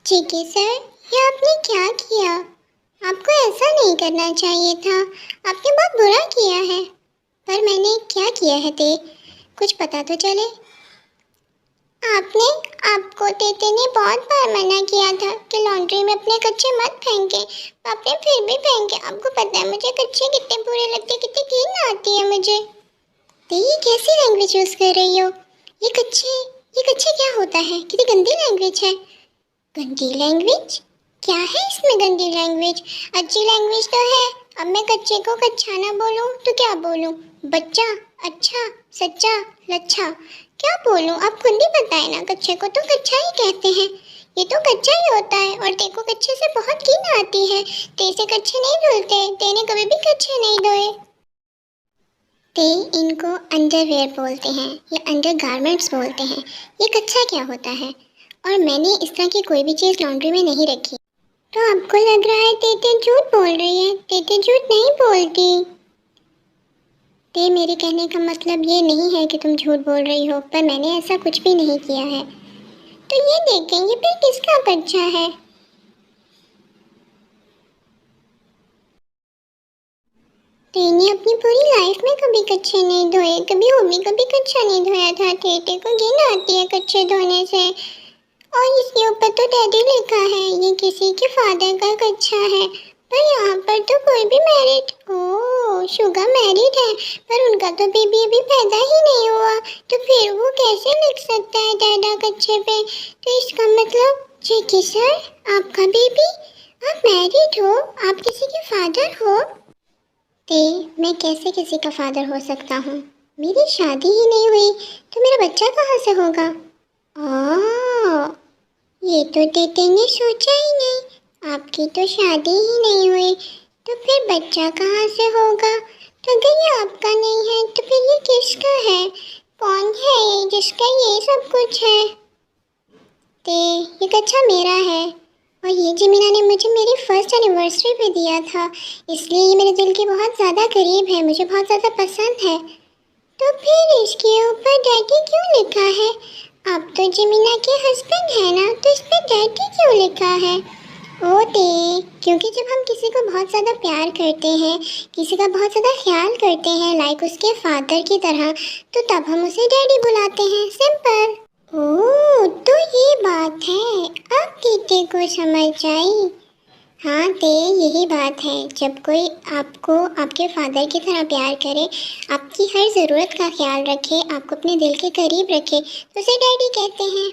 ठीक है सर, ये आपने क्या किया? आपको ऐसा नहीं करना चाहिए था। आपने बहुत बुरा किया है। पर मैंने क्या किया है ते? कुछ पता तो चले। आपने आपको तेते ने बहुत बार मना किया था कि लॉन्ड्री में अपने कच्चे मत फेंके। आपने फिर भी फेंके। आपको पता है मुझे कच्चे कितने बुरे लगते, कितनी घिन आती है मुझे। ते ये कैसी लैंग्वेज यूज़ कर रही हो? ये कच्चे क्या होता है? कितनी गंदी लैंग्वेज है। गंदी लैंग्वेज? क्या है इसमें गंदी लैंग्वेज? अच्छी लैंग्वेज तो है। अब मैं कच्चे को कच्चा ना बोलूं तो क्या बोलूं? बच्चा, अच्छा, सच्चा, लच्छा, क्या बोलूं? आप खुद ही बताएं ना। कच्चे को तो कच्चा ही कहते हैं। ये तो कच्चा ही होता है। और तेरे को कच्चे से बहुत घिन आती है। तेरे से कच्चे नहीं धुलते। तेने कभी भी कच्चे नहीं धोए। ते इनको अंडरवेयर बोलते हैं या अंडर गारमेंट्स बोलते हैं। ये कच्चा क्या होता है? और मैंने इस तरह की कोई भी चीज़ लॉन्ड्री में नहीं रखी। तो आपको लग रहा है तेते झूठ बोल रही है? तेते झूठ नहीं बोलती। ते मेरे कहने का मतलब ये नहीं है कि तुम झूठ बोल रही हो, पर मैंने ऐसा कुछ भी नहीं किया है। तो ये देखें, ये फिर किसका कच्चा है? तेने अपनी पूरी लाइफ में कभी कच्चे नहीं धोए, कभी वो भी कभी कच्चा नहीं धोया था। तेते को घिन आती है कच्चे धोने से। और इसके ऊपर तो डैडी लिखा है, ये किसी के फादर का कच्चा है। पर यहाँ पर तो कोई भी मैरिड, ओह शुगा मैरिड है, पर उनका तो बेबी अभी पैदा ही नहीं हुआ। तो फिर वो कैसे लिख सकता है डैडा कच्चे पे? तो इसका मतलब जेकी सर, आपका बेबी, आप मैरिड हो, आप किसी के फादर हो? ते मैं कैसे किसी का फादर हो सकता हूँ? मेरी शादी ही नहीं हुई, तो मेरा बच्चा कहाँ से होगा? ओह, ये तो तेते ने सोचा ही नहीं। आपकी तो शादी ही नहीं हुई, तो फिर बच्चा कहाँ से होगा? तो अगर ये आपका नहीं है तो फिर ये किसका है? कौन है ये जिसका ये सब कुछ है? ते ये कच्चा मेरा है। और ये जिमीना ने मुझे मेरी फर्स्ट एनिवर्सरी पे दिया था, इसलिए ये मेरे दिल के बहुत ज़्यादा करीब है, मुझे बहुत ज़्यादा पसंद है। तो फिर इसके ऊपर डैडी क्यों लिखा है? आप तो जिमीना के हस्बैंड है ना, तो इस पे डैडी क्यों लिखा है? ओ ते, क्योंकि जब हम किसी को बहुत ज़्यादा प्यार करते हैं, किसी का बहुत ज़्यादा ख्याल करते हैं, लाइक उसके फादर की तरह, तो तब हम उसे डैडी बुलाते हैं। सिंपल। ओह, तो ये बात है। अब दीदी को समझ आई। हाँ ते, यही बात है। जब कोई आपको आपके फादर की तरह प्यार करे, आपकी हर ज़रूरत का ख्याल रखे, आपको अपने दिल के करीब रखे, तो उसे डैडी कहते हैं।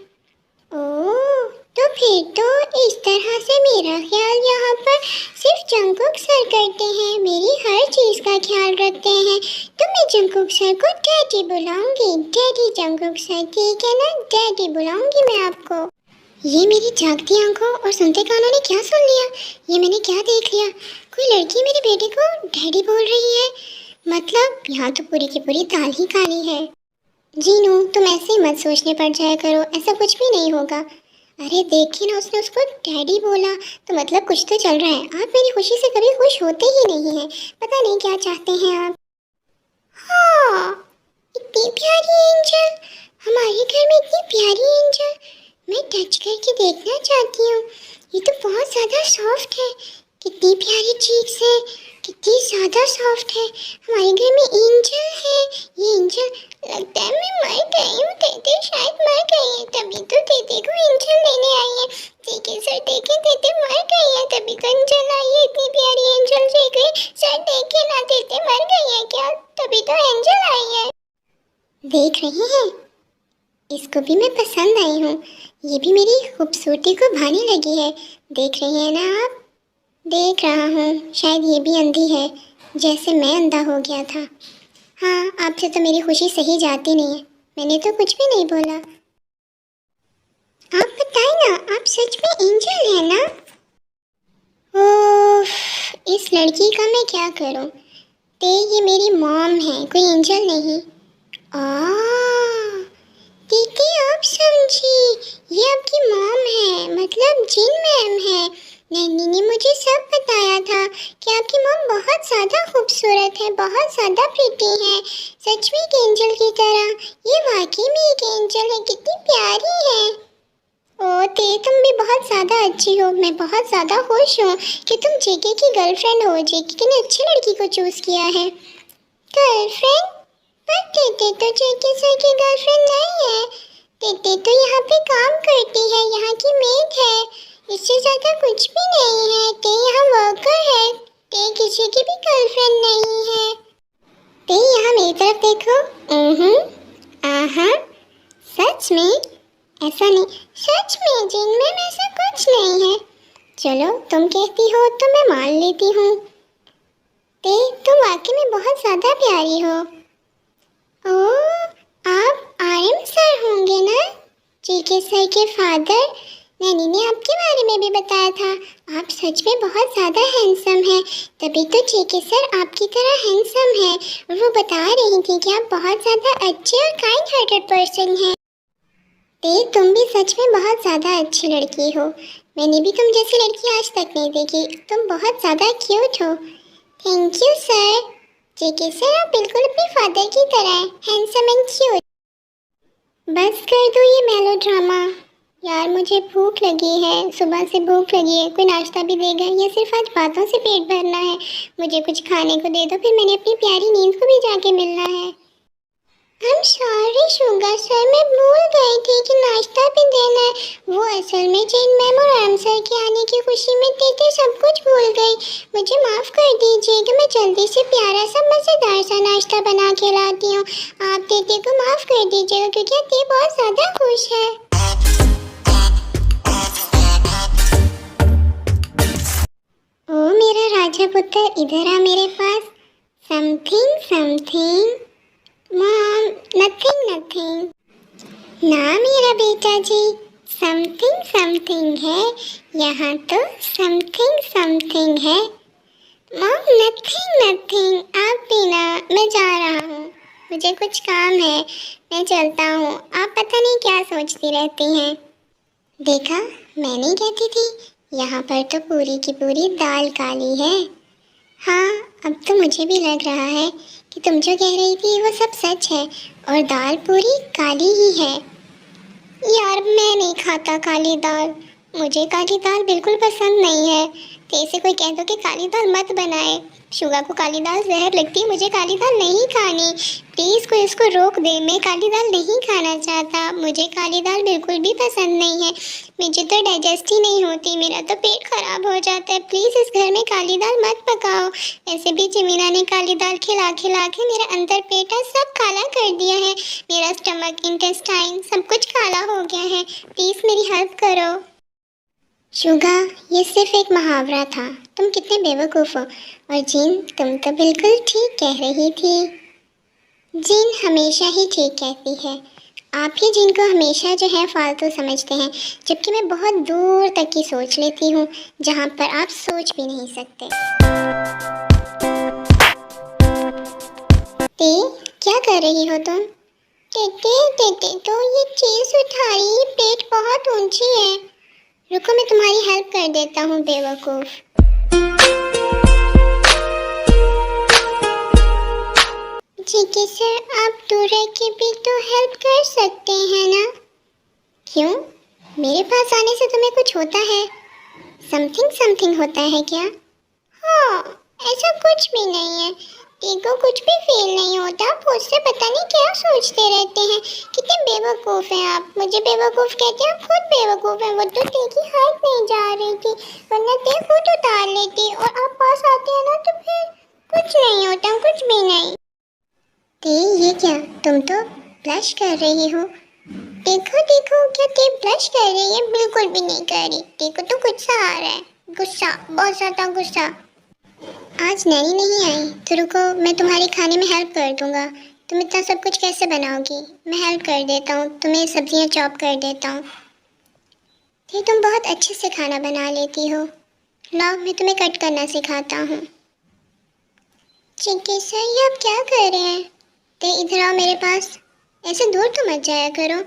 ओह, तो फिर तो इस तरह से मेरा ख्याल यहाँ पर सिर्फ जंगकुक सर करते हैं, मेरी हर चीज़ का ख्याल रखते हैं। तो मैं जंगकुक सर को डैडी बुलाऊंगी। डैडी जंगकुक सर, ठीक है ना? डैडी बुलाऊंगी मैं आपको। ये मेरी जागती आंखों और सुनते कानों ने क्या सुन लिया? ये मैंने क्या देख लिया? कोई लड़की मेरे बेटे को डैडी बोल रही है। मतलब यहाँ तो पूरी की पूरी दाल ही काली है। जीनू, तुम ऐसे ही मत सोचने पड़ जाया करो, ऐसा कुछ भी नहीं होगा। अरे देखिए ना, उसने उसको डैडी बोला, तो मतलब कुछ तो चल रहा है। आप मेरी खुशी से कभी खुश होते ही नहीं हैं। पता नहीं क्या चाहते हैं आप। हाँ, इतनी प्यारी एंजल, हमारे घर में इतनी प्यारी एंजल, मैं टच करके देखना चाहती हूँ। ये तो बहुत ज़्यादा सॉफ्ट है। कितनी प्यारी चीक्स है, कितनी ज़्यादा सॉफ्ट है। हमारे घर में एंजल है। ये एंजल, लगता है मैं मर गई हूँ। तेते शायद मर गई है, तभी तो तेते को एंजल लेने आई है। देखे सर, देखे तेते मर गई है, तभी तो एंजल आई है। इतनी प्यारी एंजल देख गई। सर देखे ना, तेते मर गई है क्या? तभी तो एंजल आई है। देख रही हैं, इसको भी मैं पसंद आई हूँ। ये भी मेरी खूबसूरती को भाने लगी है। देख रही हैं ना आप? देख रहा हूँ, शायद ये भी अंधी है, जैसे मैं अंधा हो गया था। हाँ, आपसे तो मेरी खुशी सही जाती नहीं है। मैंने तो कुछ भी नहीं बोला। आप बताएं ना, आप सच में एंजल है ना? ओह, इस लड़की का मैं क्या करूं? ते ये मेरी मॉम है, कोई एंजल नहीं। दीदी आप समझी, ये आपकी मॉम है, मतलब जिन मैम है। नैनी ने मुझे सब बताया था कि आपकी मॉम बहुत ज़्यादा खूबसूरत है, बहुत ज़्यादा प्रीटी है, सच में एक एंजल की तरह। ये वाकई में एक एंजल है, कितनी प्यारी है। ओ ते तुम भी बहुत ज़्यादा अच्छी हो। मैं बहुत ज़्यादा खुश हूँ कि तुम जेके की गर्लफ्रेंड हो। जेके ने अच्छी लड़की को चूज़ किया है। गर्लफ्रेंड? पर टेटे तो जेके सर की गर्लफ्रेंड नहीं है। टेटे तो यहाँ पे काम करती है, यहाँ की मेड है, इससे ज़्यादा कुछ भी नहीं है। ते यहाँ वर्कर है, ते किसी की भी गर्लफ्रेंड नहीं है। ते यहाँ मेरी तरफ देखो। आहा, सच में? ऐसा नहीं, सच में जिन में ऐसा कुछ नहीं है। चलो तुम कहती हो तो मैं मान लेती हूँ। ते तुम वाकई में बहुत ज़्यादा प्यारी हो। ओह, आप आर्यन सर होंगे ना? जेके सर के फादर। नैनी ने आपके बारे में भी बताया था। आप सच में बहुत ज़्यादा हैंडसम हैं, तभी तो जेके सर आपकी तरह हैंडसम है। और वो बता रही थी कि आप बहुत ज़्यादा अच्छे और काइंड हार्टेड पर्सन हैं। ते तुम भी सच में बहुत ज़्यादा अच्छी लड़की हो। मैंने भी तुम जैसी लड़की आज तक नहीं देखी। तुम बहुत ज़्यादा क्यूट हो। Thank you sir. JK sir आप बिल्कुल अपने फादर की तरह हैं, हैंडसम एंड क्यूट। बस कर दो ये मेलोड्रामा। यार मुझे भूख लगी है, सुबह से भूख लगी है। कोई नाश्ता भी देगा या सिर्फ आज बातों से पेट भरना है? मुझे कुछ खाने को दे दो, फिर मैंने अपनी प्यारी नींद को भी जाके मिलना है। I'm sorry शुगर सर, मैं भूल गई थी कि नाश्ता भी देना है। वो असल में जिन मैम और आराम सर के आने की खुशी में देते सब कुछ भूल गई। मुझे माफ़ कर दीजिएगा, मैं जल्दी से प्यारा सा मज़ेदार सा नाश्ता बना के लाती हूँ। आप दीदी को माफ़ कर दीजिएगा क्योंकि दी बहुत ज़्यादा खुश है। ओ मेरा राजा पुत्र, इधर आ मेरे पास। Something something. Mom, nothing nothing. ना मेरा बेटा जी, समथिंग समथिंग है। यहाँ तो समथिंग समथिंग है। Mom, nothing nothing. आप भी ना, मैं जा रहा हूँ, मुझे कुछ काम है, मैं चलता हूँ। आप पता नहीं क्या सोचती रहती हैं। देखा, मैं नहीं कहती थी, यहाँ पर तो पूरी की पूरी दाल काली है। हाँ, अब तो मुझे भी लग रहा है कि तुम जो कह रही थी वो सब सच है और दाल पूरी काली ही है। यार मैं नहीं खाता काली दाल, मुझे काली दाल बिल्कुल पसंद नहीं है। तो इसे कोई कह दो कि काली दाल मत बनाए। शुगा को काली दाल जहर लगती है, मुझे काली दाल नहीं खानी। प्लीज़ कोई इसको रोक दे, मैं काली दाल नहीं खाना चाहता। मुझे काली दाल बिल्कुल भी पसंद नहीं है। मुझे तो डाइजेस्ट ही नहीं होती, मेरा तो पेट खराब हो जाता है। प्लीज़ इस घर में काली दाल मत पकाओ। ऐसे भी जमीना ने काली दाल खिला खिला के मेरा अंदर पेटा सब काला कर दिया है। मेरा स्टमक, इंटेस्टाइन सब कुछ काला हो गया है। प्लीज़ मेरी हेल्प करो। शुगा, ये सिर्फ एक मुहावरा था। तुम कितने बेवकूफ़ हो। और जिन, तुम तो बिल्कुल ठीक कह रही थी। जिन हमेशा ही ठीक कहती है। आप ही जिनको हमेशा जो है फालतू समझते हैं, जबकि मैं बहुत दूर तक की सोच लेती हूँ, जहाँ पर आप सोच भी नहीं सकते। ते, क्या कर रही हो तुम? टेटे टेटे तो ये चीज़ उठा रही, प्लेट बहुत ऊंची है। रुको मैं तुम्हारी हेल्प कर देता हूँ बेवकूफ़। ठीक है सर, आप दूर रह के भी तो हेल्प कर सकते हैं ना? क्यों? मेरे पास आने से तुम्हें कुछ होता है? समथिंग समथिंग होता है क्या? हाँ, ऐसा कुछ भी नहीं है। टीको कुछ भी फील नहीं होता। आप मुझसे पता नहीं क्या सोचते रहते हैं। कितने बेवकूफ़ हैं आप। मुझे बेवकूफ़ कहते हैं, आप खुद बेवकूफ़ हैं। वो तो टी की हाइट नहीं जा रही थी, वरना टी खुद उतार लेती। और आप पास आते हैं ना तो फिर कुछ नहीं होता, कुछ भी नहीं। टी, ये क्या, तुम तो ब्लश कर रही हो। देखो देखो, क्या टी ब्लश कर रही है? बिल्कुल भी नहीं कर रही। टी को तो गुस्सा आ रहा है, गुस्सा, बहुत ज़्यादा गुस्सा। आज नैनी नहीं आई तो रुको, मैं तुम्हारे खाने में हेल्प कर दूंगा। तुम इतना सब कुछ कैसे बनाओगी? मैं हेल्प कर देता हूँ, तुम्हें सब्जियाँ चॉप कर देता हूँ। ये तुम बहुत अच्छे से खाना बना लेती हो। लाओ, मैं तुम्हें कट करना सिखाता हूँ। ठीक है सर, ये आप क्या कर रहे हैं? तो इधर आओ मेरे पास। ऐसे दूर तो मत जाया करो।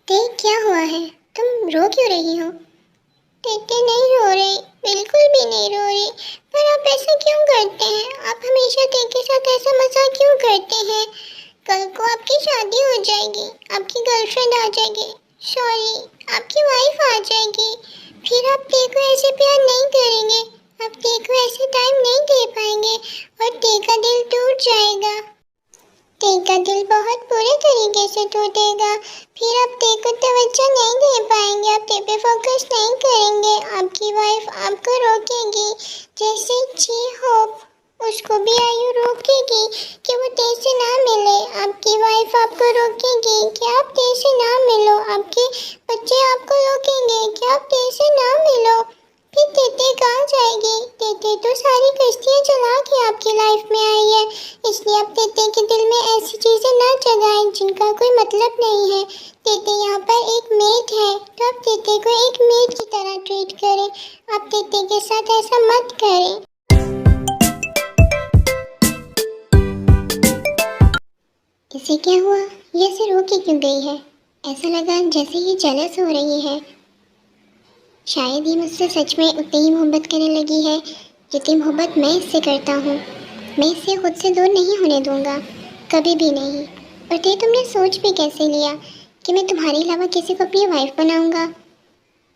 देख, क्या हुआ है? तुम रो क्यों रही हो? टेटे नहीं रो रही, बिल्कुल भी नहीं रो रही। पर आप ऐसा क्यों करते हैं? आप हमेशा टे के साथ ऐसा मजाक क्यों करते हैं? कल को आपकी शादी हो जाएगी, आपकी गर्लफ्रेंड आ जाएगी, सॉरी आपकी वाइफ आ जाएगी, फिर आप ते को ऐसे प्यार नहीं करेंगे, आप ते को ऐसे टाइम नहीं दे पाएंगे और ते का दिल टूट जाएगा। ते का दिल बहुत बुरे तरीके से टूटेगा, फिर आप ते को तवज्जो नहीं दे पाएंगे, आप ते पे फोकस नहीं करेंगे, आपकी वाइफ आपको रोकेगी, जैसे ची होप उसको भी आयु रोकेगी कि वो ते से ना मिले, आपकी वाइफ आपको रोकेगी कि आप ते से ना मिलो, आपके बच्चे आपको रोकेंगे कि आप ते से ना मिलो, फिर तेते कहाँ जाएगी? तेते तो सारी कश्तियाँ चला के आपकी लाइफ में आई है, इसलिए आप तेते के दिल में ऐसी चीज़ें ना जगाएं जिनका कोई मतलब नहीं है। तेते यहाँ पर एक मेट है, तो आप तेते को एक मेट की तरह ट्रीट करें, आप तेते के साथ ऐसा मत करें। इसे क्या हुआ? ये ऐसे रो के क्यों गई है? ऐसा लगा जैसे ये जेलस हो रही है। शायद ये मुझसे सच में उतनी ही मोहब्बत करने लगी है जितनी मोहब्बत मैं इससे करता हूँ। मैं इससे खुद से दूर नहीं होने दूँगा, कभी भी नहीं। और ते तुमने सोच भी कैसे लिया कि मैं तुम्हारे अलावा किसी को अपनी वाइफ बनाऊँगा?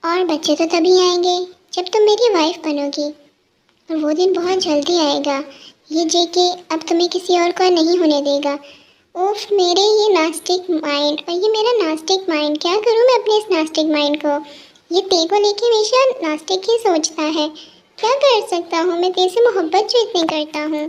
और बच्चे तो तभी आएंगे जब तुम मेरी वाइफ बनोगी, और वो दिन बहुत जल्दी आएगा। ये जेके अब तुम्हें किसी और को नहीं होने देगा। उफ, मेरे ये नास्टिक माइंड, और ये मेरा नास्टिक माइंड, क्या करूँ मैं अपने इस नास्टिक माइंड को? ये ते को लेके हमेशा नास्टिक ही सोचता है। क्या कर सकता हूँ मैं ते से मोहब्बत जो इतनी करता हूँ।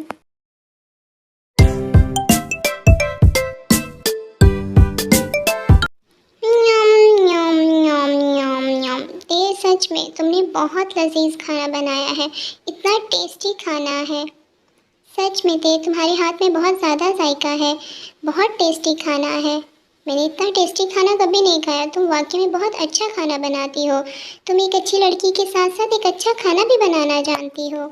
न्यम न्यम न्यम न्यम न्यम। ते सच में तुमने बहुत लजीज खाना बनाया है, इतना टेस्टी खाना है। सच में ते तुम्हारे हाथ में बहुत ज़्यादा जायका है, बहुत टेस्टी खाना है। मैंने इतना टेस्टी खाना कभी नहीं खाया। तुम वाकई में बहुत अच्छा खाना बनाती हो। तुम एक अच्छी लड़की के साथ साथ एक अच्छा खाना भी बनाना जानती हो।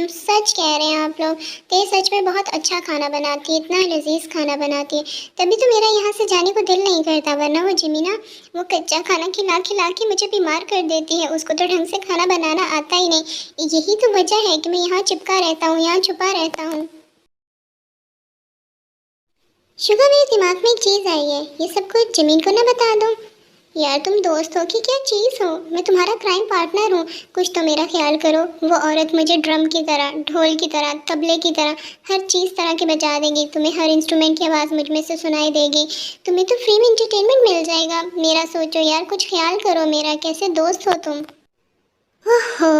सच कह रहे हैं आप लोग, ते सच में बहुत अच्छा खाना बनाती है, इतना लजीज खाना बनाती है। तभी तो मेरा यहाँ से जाने को दिल नहीं करता, वरना वो जिमीना वो कच्चा खाना खिला खिला के मुझे बीमार कर देती है। उसको तो ढंग से खाना बनाना आता ही नहीं। यही तो वजह है कि मैं यहाँ चिपका रहता हूँ, यहाँ छुपा रहता हूँ। शुगर, मेरे दिमाग में एक चीज़ आई है, ये सब कुछ जमीन को ना बता दूँ? यार तुम दोस्त हो कि क्या चीज़ हो? मैं तुम्हारा क्राइम पार्टनर हूँ, कुछ तो मेरा ख्याल करो। वो औरत मुझे ड्रम की तरह, ढोल की तरह, तबले की तरह, हर चीज़ तरह के बजा देगी। तुम्हें हर इंस्ट्रूमेंट की आवाज़ मुझ में से सुनाई देगी। तुम्हें तो फ्री में इंटरटेनमेंट मिल जाएगा। मेरा सोचो यार, कुछ ख्याल करो मेरा, कैसे दोस्त हो तुम? ओहो,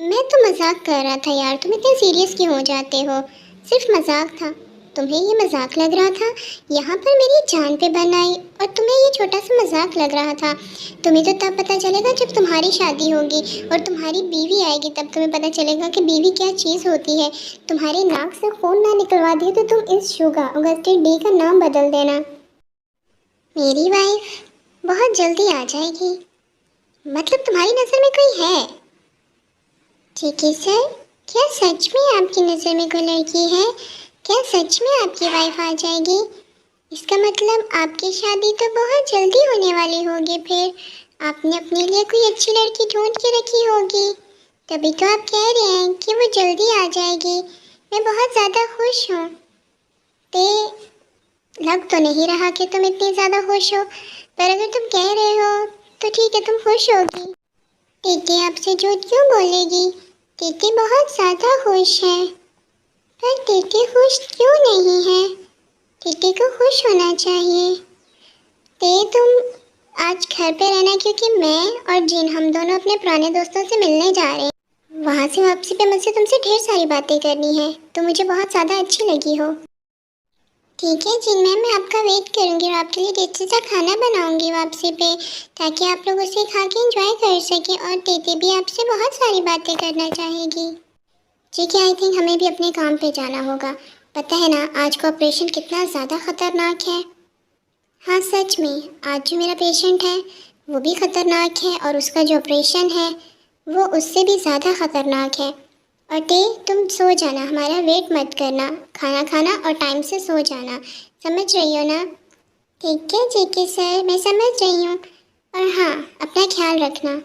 मैं तो मजाक कर रहा था यार, तुम इतने सीरियस क्यों हो जाते हो? सिर्फ मजाक था। तुम्हें ये मजाक लग रहा था? यहाँ पर मेरी जान पे बन आई और तुम्हें ये छोटा सा मजाक लग रहा था। तुम्हें तो तब पता चलेगा जब तुम्हारी शादी होगी और तुम्हारी बीवी आएगी, तब तुम्हें पता चलेगा कि बीवी क्या चीज़ होती है। तुम्हारे नाक से खून ना निकलवा दिए तो तुम इस शुगा ऑगस्टी डी का नाम बदल देना। मेरी वाइफ बहुत जल्दी आ जाएगी, मतलब तुम्हारी नज़र में कोई है? ठीक है सर, क्या सच में आपकी नज़र में कोई लड़की है? क्या सच में आपकी वाइफ आ जाएगी? इसका मतलब आपकी शादी तो बहुत जल्दी होने वाली होगी। फिर आपने अपने लिए कोई अच्छी लड़की ढूंढ के रखी होगी, तभी तो आप कह रहे हैं कि वो जल्दी आ जाएगी। मैं बहुत ज़्यादा खुश हूँ। ते लग तो नहीं रहा कि तुम इतनी ज़्यादा खुश हो, पर अगर तुम कह रहे हो तो ठीक है, तुम खुश होगी। टीटी आपसे झूठ क्यों बोलेगी? टीटी बहुत ज़्यादा खुश है। पर टीटी खुश क्यों नहीं है? टीटी को खुश होना चाहिए। ते तुम आज घर पे रहना, क्योंकि मैं और जिन हम दोनों अपने पुराने दोस्तों से मिलने जा रहे हैं। वहाँ से वापसी पे मुझसे तुमसे ढेर सारी बातें करनी है, तो मुझे बहुत ज़्यादा अच्छी लगी हो। ठीक है जिन मैम, मैं आपका वेट करूँगी और आपके लिए टेस्टी सा खाना बनाऊँगी वापसी पे, ताकि आप लोग उसे खा के इंजॉय कर सकें। और टीटी भी आपसे बहुत सारी बातें करना चाहेगी। ठीक है, आई थिंक हमें भी अपने काम पे जाना होगा। पता है ना आज का ऑपरेशन कितना ज़्यादा ख़तरनाक है? हाँ सच में, आज जो मेरा पेशेंट है वो भी ख़तरनाक है, और उसका जो ऑपरेशन है वो उससे भी ज़्यादा ख़तरनाक है। और ते तुम सो जाना, हमारा वेट मत करना, खाना खाना और टाइम से सो जाना, समझ रही हो ना? ठीक है जेके सर, मैं समझ रही हूँ। और हाँ, अपना ख्याल रखना।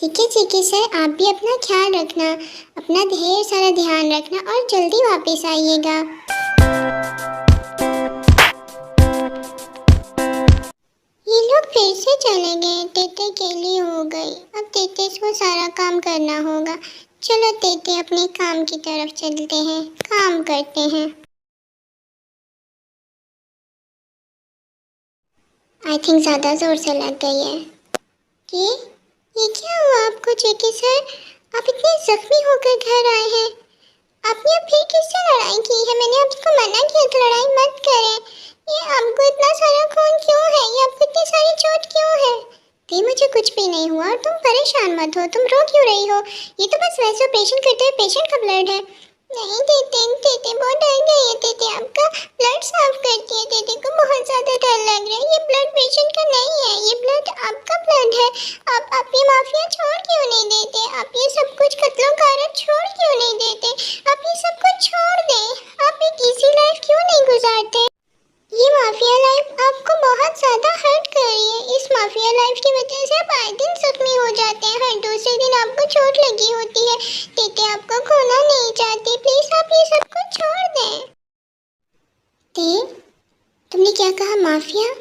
ठीक है सर, आप भी अपना ख्याल रखना, अपना ढेर सारा ध्यान रखना और जल्दी वापस आइएगा। ये लोग फिर से चले गए, तेते केली हो गई। अब तेते को सारा काम करना होगा। चलो तेते अपने काम की तरफ चलते हैं, काम करते हैं। आई थिंक ज़्यादा ज़ोर से लग गई है। ये क्या हुआ आपको जेके सर? आप इतने जख्मी होकर घर आए हैं। आपने अब फिर किससे लड़ाई की है? मैंने आपको मना किया था लड़ाई मत करें। ये आपको इतना सारा खून क्यों है? ये आपको इतनी सारी चोट क्यों है? मुझे कुछ भी नहीं हुआ और तुम परेशान मत हो। तुम रो क्यों रही हो? ये तो बस वैसे ऑपरेशन करते हुए पेशेंट का ब्लड है। नहीं तेते बहुत डर गई है। तेते आपका ब्लड साफ करती है। तेते को बहुत ज़्यादा डर लग रहा है। ये ब्लड पेशेंट का नहीं है, ये ब्लड आपका ब्लड है। आप ये माफिया छोड़ क्यों नहीं देते? आप ये सब कुछ कत्लो गारत छोड़ क्यों नहीं देते? आप ये सब कुछ छोड़ दें। आप एक इजी लाइफ क्यों नहीं गुजारते? ये माफिया लाइफ आपको बहुत ज़्यादा हर्ट कर रही है। इस माफिया लाइफ की वजह से आप आए दिन जख्मी हो जाते हैं। हर दूसरे दिन आपको चोट लगी होती है। तेते आपको खोना नहीं चाहती। प्लीज़ आप ये सब कुछ छोड़ दें। ते, तुमने क्या कहा? माफिया?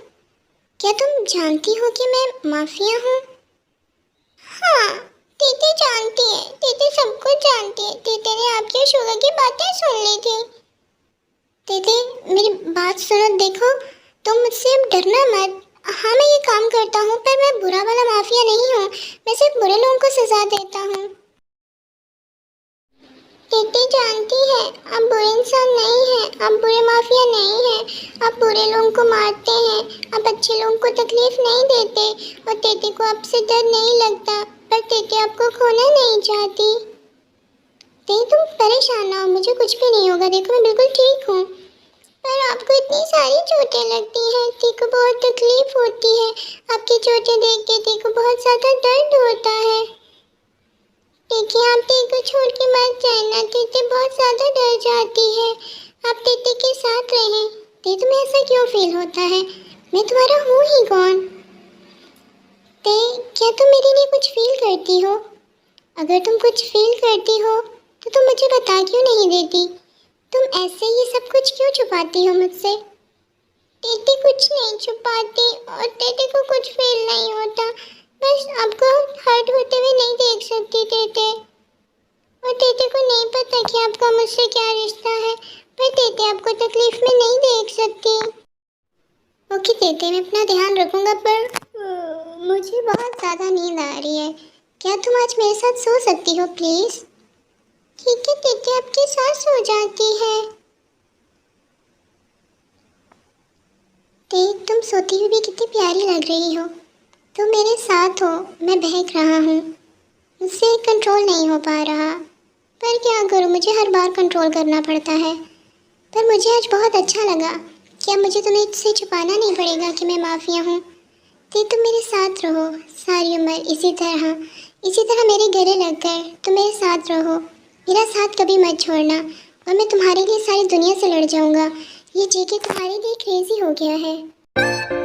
क्या तुम जानती हो कि मैं माफिया हूँ? हाँ, तेते जानती है। तेते सब कुछ जानती है। तेते ने आपके शुगर की बातें सुन ली थी। तेते मेरी बात सुनो, देखो तुम मुझसे अब डरना मत। हाँ मैं ये काम करता हूँ पर मैं बुरा वाला माफिया नहीं हूँ। मैं सिर्फ बुरे लोगों को सजा देता हूँ। तेते जानती है आप बुरे इंसान नहीं हैं, आप बुरे माफिया नहीं हैं। आप बुरे लोगों को मारते हैं, आप अच्छे लोगों को तकलीफ नहीं देते और तेते को आपसे डर नहीं लगता। पर तेते आपको खोना नहीं चाहती। तुम परेशान ना हो, मुझे कुछ भी नहीं होगा। देखो मैं बिल्कुल ठीक हूँ। पर आपको इतनी सारी चोटें लगती हैं, को बहुत तकलीफ होती है। आपकी चोटें देख के को बहुत ज़्यादा दर्द होता है। देखिए आप को छोड़ के मत जाना। तेते बहुत ज़्यादा डर जाती है। आप तेते के साथ रहें। तुम्हें ऐसा क्यों फील होता है? मैं तुम्हारा हूँ ही कौन? क्या तुम मेरे लिए कुछ फील करती हो? अगर तुम कुछ फील करती हो तो तुम मुझे बता क्यों नहीं देती? तुम ऐसे ये सब कुछ क्यों छुपाती हो मुझसे? तेते कुछ नहीं छुपाती और तेते को कुछ फील नहीं होता। बस आपको हर्ट होते हुए नहीं देख सकती तेते। और तेते को नहीं पता कि आपका मुझसे क्या रिश्ता है। पर तेते आपको तकलीफ में नहीं देख सकती। ओके तेते, मैं अपना ध्यान रखूँगा पर मुझे बहुत ज़्यादा नींद आ रही है। क्या तुम आज मेरे साथ सो सकती हो प्लीज़? ठीक है तेते, आपके साथ सो जाती है। तुम सोती हुई भी कितनी प्यारी लग रही हो। तुम मेरे साथ हो, मैं बहक रहा हूँ। मुझसे कंट्रोल नहीं हो पा रहा। पर क्या करूँ, मुझे हर बार कंट्रोल करना पड़ता है। पर मुझे आज बहुत अच्छा लगा। क्या मुझे तुम्हें इससे छुपाना नहीं पड़ेगा कि मैं माफिया हूँ? तुम मेरे साथ रहो सारी उम्र इसी तरह मेरे गले लगकर तुम मेरे साथ रहो। मेरा साथ कभी मत छोड़ना और मैं तुम्हारे लिए सारी दुनिया से लड़ जाऊंगा। ये जेके तुम्हारे लिए क्रेजी हो गया है।